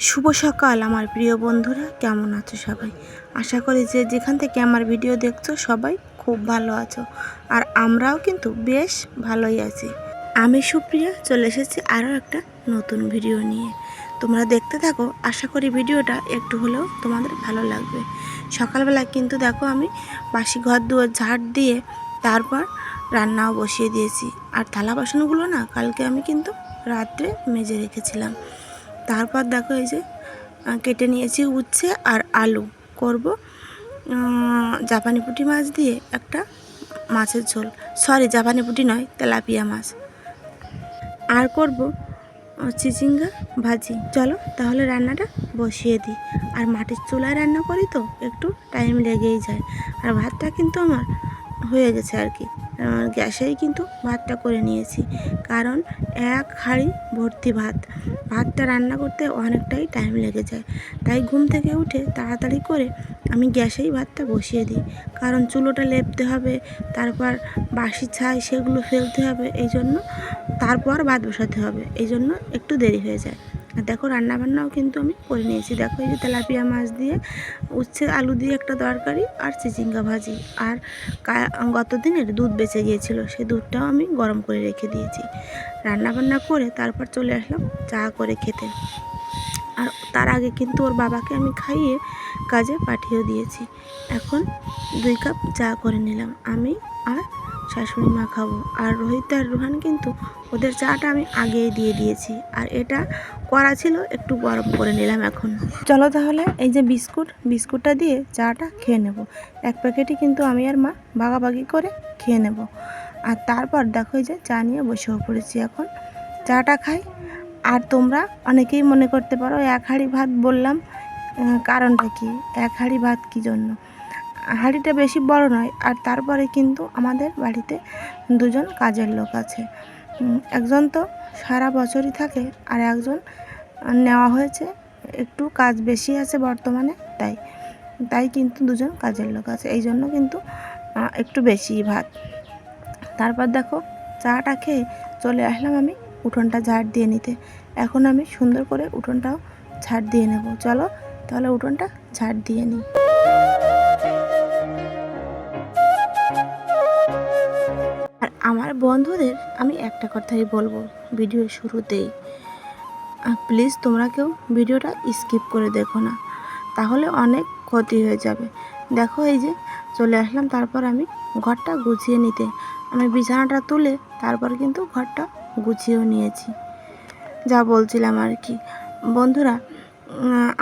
শুভ সকাল আমার প্রিয় বন্ধুরা, কেমন আছো সবাই? আশা করি যে যেখান থেকে আমার ভিডিও দেখছো সবাই খুব ভালো আছো, আর আমরাও কিন্তু বেশ ভালোই আছি। আমি সুপ্রিয়া চলে এসেছি আরও একটা নতুন ভিডিও নিয়ে। তোমরা দেখতে থাকো, আশা করি ভিডিওটা একটু হলেও তোমাদের ভালো লাগবে। সকালবেলা কিন্তু দেখো আমি বাসি ঘর দুয়ার ঝাড় দিয়ে তারপর রান্নাও বসিয়ে দিয়েছি। আর থালা বাসনগুলো না কালকে আমি কিন্তু রাত্রে মেজে রেখেছিলাম। তারপর দেখো এই যে কেটে নিয়েছি উচ্ছে আর আলু করব জাপানি পুঁটি মাছ দিয়ে একটা মাছের ঝোল, জাপানি পুঁটি নয়, তেলাপিয়া মাছ। আর করব চিচিঙ্গা ভাজি। চলো তাহলে রান্নাটা বসিয়ে দিই। আর মাটির চুলায় রান্না করি তো একটু টাইম লেগেই যায়। আর ভাতটা কিন্তু আমার হয়ে গেছে আর কি, গ্যাসেই কিন্তু ভাতটা করে নিয়েছি, কারণ এক হাঁড়ি ভর্তি ভাতটা রান্না করতে অনেকটাই টাইম লেগে যায়। তাই ঘুম থেকে উঠে তাড়াতাড়ি করে আমি গ্যাসেই ভাতটা বসিয়ে দিই, কারণ চুলোটা লেপতে হবে, তারপর বাসি ছাই সেগুলো ফেলতে হবে, এই জন্য তারপর ভাত বসাতে হবে, এই জন্য একটু দেরি হয়ে যায়। আর দেখো রান্নাবান্নাও কিন্তু আমি করে নিয়েছি। দেখো এই যে তেলাপিয়া মাছ দিয়ে উচ্ছে আলু দিয়ে একটা তরকারি আর চিচিঙ্গা ভাজি। আর গত দিনের দুধ বেঁচে গিয়েছিল, সেই দুধটাও আমি গরম করে রেখে দিয়েছি। রান্নাবান্না করে তারপর চলে আসলাম চা করে খেতে। আর তার আগে কিন্তু ওর বাবাকে আমি খাইয়ে কাজে পাঠিয়ে দিয়েছি। এখন 2 কাপ চা করে নিলাম, আমি আর শাশুড়ি মা খাবো। আর রোহিত আর রোহান কিন্তু ওদের চাটা আমি আগেই দিয়ে দিয়েছি, আর এটা করা ছিল, একটু গরম করে নিলাম এখন। চলো তাহলে এই যে বিস্কুটটা দিয়ে চাটা খেয়ে নেব। এক প্যাকেটই কিন্তু আমি আর মা ভাগাভাগি করে খেয়ে নেব। আর তারপর দেখো এই যে চা নিয়ে বসেও পড়েছি, এখন চাটা খাই। আর তোমরা অনেকেই মনে করতে পারো 1 হাঁড়ি ভাত বললাম, কারণটা কি? 1 হাঁড়ি ভাত কী জন্য? হাঁড়িটা বেশি বড় নয়। আর তারপরে কিন্তু আমাদের বাড়িতে 2 জন কাজের লোক আছে। একজন তো সারা বছরই থাকে, আর একজন নেওয়া হয়েছে, একটু কাজ বেশি আছে বর্তমানে, তাই কিন্তু 2 জন কাজের লোক আছে, এই জন্য কিন্তু একটু বেশি ভাত। তারপর দেখো চাটা খেয়ে চলে আসলাম আমি উঠোনটা ঝাড় দিয়ে নিতে। এখন আমি সুন্দর করে উঠোনটাও ঝাড় দিয়ে নেব। চলো তাহলে উঠোনটা ঝাড় দিয়ে নিই। আর আমার বন্ধুদের আমি একটা কথাই বলবো ভিডিওর শুরুতেই, প্লিজ তোমরা কেউ ভিডিওটা স্কিপ করে দেখো না, তাহলে অনেক ক্ষতি হয়ে যাবে। দেখো এই যে চলে আসলাম, তারপর আমি ঘরটা গুছিয়ে নিতে। আমি বিছানাটা তুলে তারপর কিন্তু ঘরটা গুছিয়েও নিয়েছি। যা বলছিলাম আর কি বন্ধুরা,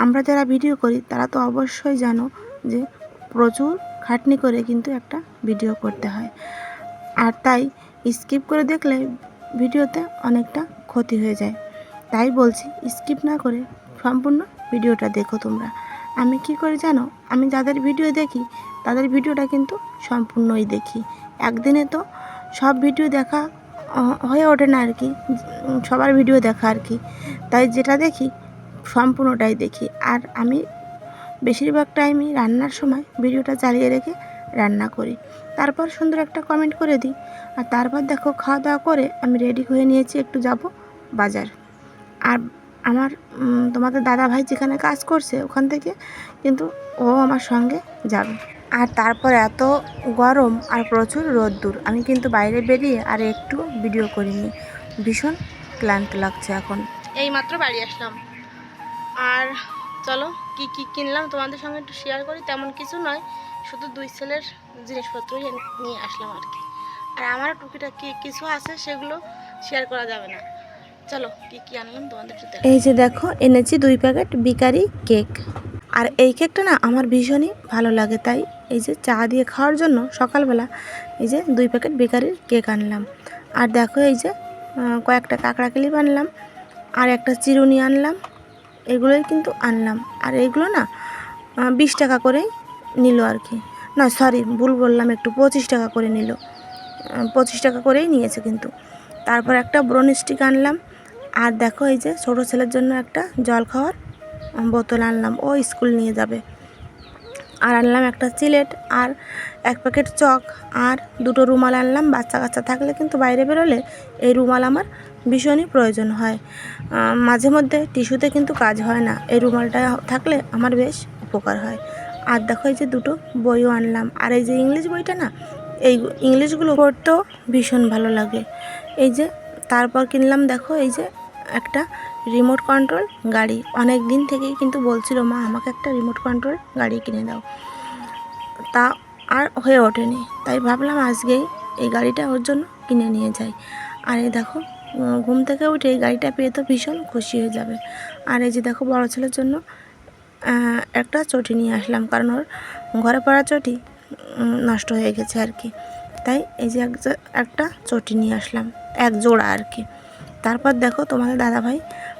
আমরা যারা ভিডিও করি তারা তো অবশ্যই জানো যে প্রচুর খাটনি করে কিন্তু একটা ভিডিও করতে হয়। আর তাই স্কিপ করে দেখলে ভিডিওতে অনেকটা ক্ষতি হয়ে যায়। তাই বলছি স্কিপ না করে সম্পূর্ণ ভিডিওটা দেখো তোমরা। আমি কি করে জানো, আমি যাদের ভিডিও দেখি তাদের ভিডিওটা কিন্তু সম্পূর্ণই দেখি। একদিনে তো সব ভিডিও দেখা হয়ে ওঠে না আর কি, সবার ভিডিও দেখা আর কি। তাই যেটা দেখি সম্পূর্ণটাই দেখি। আর আমি বেশিরভাগ টাইমই রান্নার সময় ভিডিওটা চালিয়ে রেখে রান্না করি, তারপর সুন্দর একটা কমেন্ট করে দিই। আর তারপর দেখো খাওয়া দাওয়া করে আমি রেডি হয়ে নিয়েছি, একটু যাব বাজার। আর আমার তোমাদের দাদা ভাই যেখানে কাজ করছে ওখান থেকে কিন্তু ও আমার সঙ্গে যাবে। আর তারপর এত গরম আর প্রচুর রোদ্দুর, আমি কিন্তু বাইরে বেরিয়ে আর একটু ভিডিও করিনি, ভীষণ ক্লান্ত লাগছে এখন। এইমাত্র বাড়ি আসলাম। আর চলো কি কি কিনলাম তোমাদের সঙ্গে একটু শেয়ার করি। তেমন কিছু নয়, শুধু 2 ছেলের জিনিসপত্রই নিয়ে আসলাম আর কি। আর আমারও টুকিটাকি কিছু আছে, সেগুলো শেয়ার করা যাবে না। চলো কি কি আনলাম তোমাদের সাথে। এই যে দেখো এনেছি 2 প্যাকেট বিকারি কেক। আর এই কেকটা না আমার ভীষণই ভালো লাগে, তাই এই যে চা দিয়ে খাওয়ার জন্য সকালবেলা এই যে 2 প্যাকেট বেকারির কেক আনলাম। আর দেখো এই যে কয়েকটা কাঁকড়া ক্লিপ আনলাম, আর একটা চিরুনি আনলাম, এগুলোই কিন্তু আনলাম। আর এইগুলো না 20 টাকা করেই নিল আর কি, না সরি ভুল বললাম, একটু 25 টাকা করে নিল, 25 টাকা করেই নিয়েছে কিন্তু। তারপর একটা ব্রোন স্টিক আনলাম। আর দেখো এই যে ছোটো ছেলের জন্য একটা জল খাওয়ার বোতল আনলাম, ও স্কুল নিয়ে যাবে। আর আনলাম একটা চিলেট, আর 1 প্যাকেট চক, আর 2টো রুমাল আনলাম। বাচ্চা কাচ্চা থাকলে কিন্তু বাইরে বেরোলে এই রুমাল আমার ভীষণই প্রয়োজন হয়। মাঝে মধ্যে টিস্যুতে কিন্তু কাজ হয় না, এই রুমালটা থাকলে আমার বেশ উপকার হয়। আর দেখো এই যে দুটো বইও আনলাম, আর এই যে ইংলিশ বইটা না, এই ইংলিশগুলো পড়তেও ভীষণ ভালো লাগে। এই যে তারপর কিনলাম দেখো এই যে একটা রিমোট কন্ট্রোল গাড়ি। অনেক দিন থেকেই কিন্তু বলছিল মা আমাকে একটা রিমোট কন্ট্রোল গাড়ি কিনে দাও, তা আর হয়ে ওঠেনি। তাই ভাবলাম আজকেই এই গাড়িটা ওর জন্য কিনে নিয়ে যাই। আর এই দেখো ঘুম থেকে উঠে এই গাড়িটা পেয়ে তো ভীষণ খুশি হয়ে যাবে। আর এই যে দেখো বড় ছেলের জন্য একটা চটি নিয়ে আসলাম, কারণ ওর ঘরে পড়া চটি নষ্ট হয়ে গেছে আর কি। তাই এই যে একটা চটি নিয়ে আসলাম, এক জোড়া আর কি। তারপর দেখো তোমাদের দাদাভাই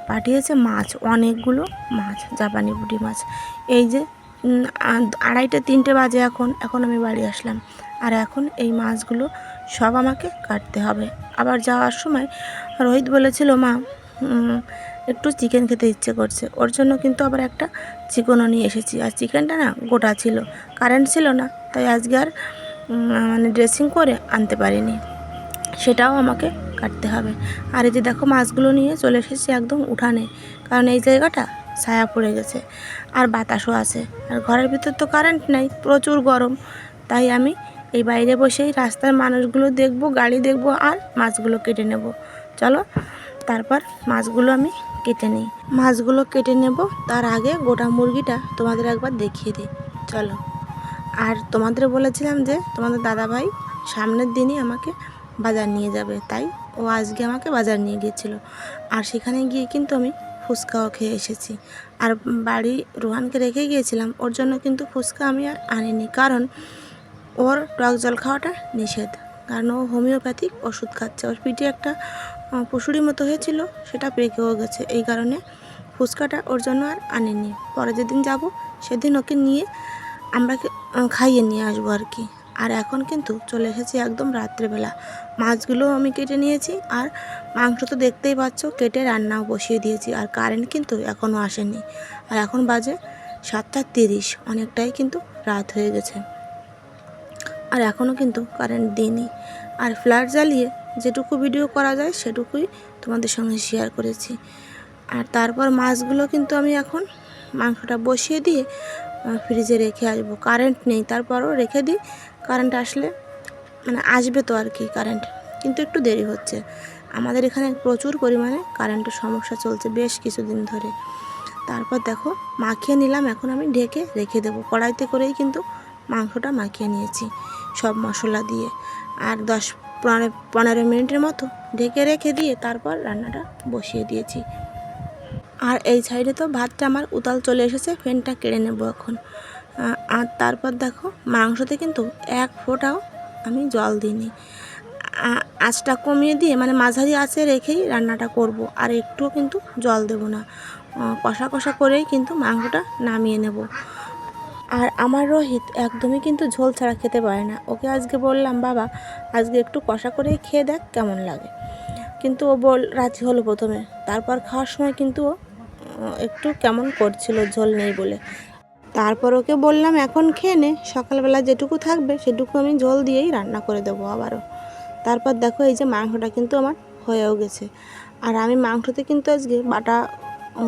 পাঠিয়েছে মাছ, অনেকগুলো মাছ, জাপানি পুঁটি মাছ। এই যে 2:30-3টে বাজে এখন আমি বাড়ি আসলাম। আর এখন এই মাছগুলো সব আমাকে কাটতে হবে। আবার যাওয়ার সময় রোহিত বলেছিল মা একটু চিকেন খেতে ইচ্ছে করছে, ওর জন্য কিন্তু আবার একটা চিকেনও নিয়ে এসেছি। আর চিকেনটা না গোটা ছিল, কারেন্ট ছিল না, তাই আজকে আর মানে ড্রেসিং করে আনতে পারিনি, সেটাও আমাকে কাটতে হবে। আর এই যে দেখো মাছগুলো নিয়ে চলে এসেছি একদম উঠানে, কারণ এই জায়গাটা ছায়া পড়ে গেছে আর বাতাসও আছে। আর ঘরের ভিতর তো কারেন্ট নেই, প্রচুর গরম। তাই আমি এই বাইরে বসেই রাস্তার মানুষগুলো দেখব, গাড়ি দেখব, আর মাছগুলো কেটে নেব। চলো তারপর মাছগুলো আমি কেটে নিই। মাছগুলো কেটে নেব, তার আগে গোটা মুরগিটা তোমাদের একবার দেখিয়ে দিই। চলো। আর তোমাদের বলেছিলাম যে তোমাদের দাদাভাই সামনের দিনই আমাকে বাজার নিয়ে যাবে, তাই ও আজকে আমাকে বাজার নিয়ে গিয়েছিল। আর সেখানে গিয়ে কিন্তু আমি ফুচকাও খেয়ে এসেছি। আর বাড়ি রোহানকে রেখে গিয়েছিলাম, ওর জন্য কিন্তু ফুচকা আমি আর আনিনি, কারণ ওর টক জল খাওয়াটা নিষেধ, কারণ ও হোমিওপ্যাথিক ওষুধ খাচ্ছে। ওর পিঠে একটা পশুরি মতো হয়েছিল, সেটা পেকেও গেছে, এই কারণে ফুচকাটা ওর জন্য আর আনিনি। পরে যেদিন যাব সেদিন ওকে নিয়ে আমরা খাইয়ে নিয়ে আসবো আর কি। আর এখন কিন্তু চলে এসেছি একদম রাত্রেবেলা। মাছগুলো আমি কেটে নিয়েছি, আর মাংস তো দেখতেই পাচ্ছ কেটে রান্নাও বসিয়ে দিয়েছি। আর কারেন্ট কিন্তু এখনও আসেনি, আর এখন বাজে 7:30, অনেকটাই কিন্তু রাত হয়ে গেছে। আর এখনও কিন্তু কারেন্ট দিইনি। আর ফ্ল্যাশ জ্বালিয়ে যেটুকু ভিডিও করা যায় সেটুকুই তোমাদের সঙ্গে শেয়ার করেছি। আর তারপর মাছগুলো কিন্তু আমি এখন মাংসটা বসিয়ে দিয়ে ফ্রিজে রেখে আসবো। কারেন্ট নেই, তারপরও রেখে দিই, কারেন্ট আসলে মানে আসবে তো আর কি কারেন্ট, কিন্তু একটু দেরি হচ্ছে। আমাদের এখানে প্রচুর পরিমাণে কারেন্টের সমস্যা চলছে বেশ কিছুদিন ধরে। তারপর দেখো মাখিয়ে নিলাম, এখন আমি ঢেকে রেখে দেবো। কড়াইতে করেই কিন্তু মাংসটা মাখিয়ে নিয়েছি সব মশলা দিয়ে। আর 10-15 মিনিটের মতো ঢেকে রেখে দিয়ে তারপর রান্নাটা বসিয়ে দিয়েছি। আর এই সাইডে তো ভাতটা আমার উতাল চলে এসেছে, ফ্যানটা কেড়ে নেব এখন। আর তারপর দেখো মাংসতে কিন্তু এক ফোঁটাও আমি জল দিইনি, আঁচটা কমিয়ে দিয়ে মানে মাঝারি আঁচে রেখেই রান্নাটা করব। আর একটুও কিন্তু জল দেব না, কষা কষা করেই কিন্তু মাংসটা নামিয়ে নেব। আর আমার রোহিত একদমই কিন্তু ঝোল ছাড়া খেতে পারে না। ওকে আজকে বললাম বাবা আজকে একটু কষা করেই খেয়ে দেখ কেমন লাগে, কিন্তু ও রাজি হলো প্রথমে। তারপর খাওয়ার সময় কিন্তু ও একটু কেমন করছিল ঝোল নেই বলে। তারপর ওকে বললাম এখন খেয়ে নে, সকালবেলা যেটুকু থাকবে সেটুকু আমি ঝোল দিয়েই রান্না করে দেবো আবারও। তারপর দেখো এই যে মাংসটা কিন্তু আমার হয়েও গেছে। আর আমি মাংসতে কিন্তু আজকে বাটা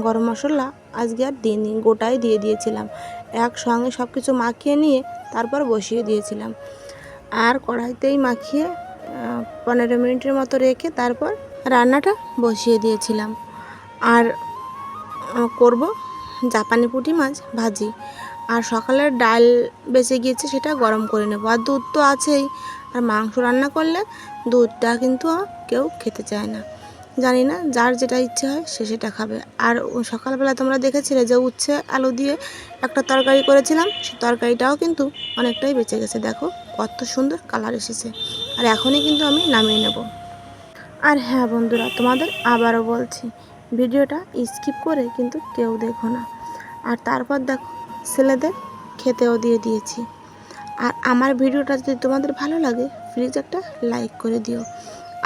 গরম মশলা আজকে আর দিইনি, গোটাই দিয়ে দিয়েছিলাম। একসঙ্গে সব কিছু মাখিয়ে নিয়ে তারপর বসিয়ে দিয়েছিলাম। আর কড়াইতেই মাখিয়ে 15 মিনিটের মতো রেখে তারপর রান্নাটা বসিয়ে দিয়েছিলাম। আর করব জাপানি পুঁটি মাছ ভাজি। আর সকালের ডাল বেঁচে গিয়েছে, সেটা গরম করে নেব। আর দুধ তো আছেই, আর মাংস রান্না করলে দুধটা কিন্তু কেউ খেতে চায় না। জানি না, যার যেটা ইচ্ছে হয় সে সেটা খাবে। আর সকালবেলা তোমরা দেখেছিলে যে উচ্ছে আলু দিয়ে একটা তরকারি করেছিলাম, সেই তরকারিটাও কিন্তু অনেকটাই বেঁচে গেছে। দেখো কত সুন্দর কালার এসেছে। আর এখনই কিন্তু আমি নামিয়ে নেব। আর হ্যাঁ বন্ধুরা, তোমাদের আবারও বলছি ভিডিওটা স্কিপ করে কিন্তু কেউ দেখো না। আর তারপর দেখো ছেলেদের খেতেও দিয়ে দিয়েছি। আর আমার ভিডিওটা যদি তোমাদের ভালো লাগে প্লিজ একটা লাইক করে দিও।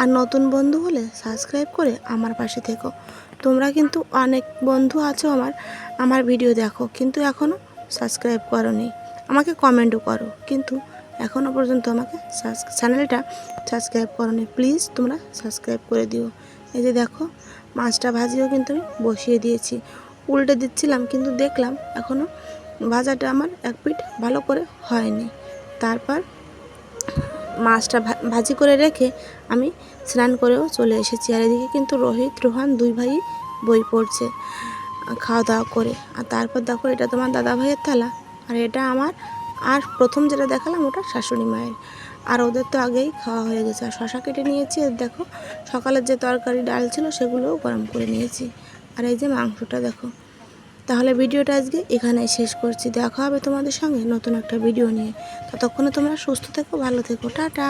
আর নতুন বন্ধু হলে সাবস্ক্রাইব করে আমার পাশে থেকো। তোমরা কিন্তু অনেক বন্ধু আছো আমার ভিডিও দেখো, কিন্তু এখনও সাবস্ক্রাইব করোনি। আমাকে কমেন্টও করো, কিন্তু এখনও পর্যন্ত আমাকে চ্যানেলটা সাবস্ক্রাইব করোনি। প্লিজ তোমরা সাবস্ক্রাইব করে দিও। এই যে দেখো মাছটা ভাজিও কিন্তু আমি বসিয়ে দিয়েছি, উল্টে দিচ্ছিলাম কিন্তু দেখলাম এখনও ভাজাটা আমার এক পিঠ ভালো করে হয়নি। তারপর মাছটা ভাজি করে রেখে আমি স্নান করেও চলে এসেছি। আর এদিকে কিন্তু রোহিত রোহান দুই ভাই বই পড়ছে খাওয়া দাওয়া করে। আর তারপর দেখো এটা তোমার দাদা ভাইয়ের থালা, আর এটা আমার। আর প্রথম যেটা দেখালাম ওটা শাশুড়ি মায়ের। আর ওদের তো আগেই খাওয়া হয়ে গেছে। আর শশা কেটে নিয়েছি, আর দেখো সকালের যে তরকারি ডাল ছিল সেগুলোও গরম করে নিয়েছি। আর এই যে মাংসটা দেখো। তাহলে ভিডিওটা আজকে এখানেই শেষ করছি। দেখা হবে তোমাদের সঙ্গে নতুন একটা ভিডিও নিয়ে। ততক্ষণে তোমরা সুস্থ থেকো, ভালো থেকো, টাটা।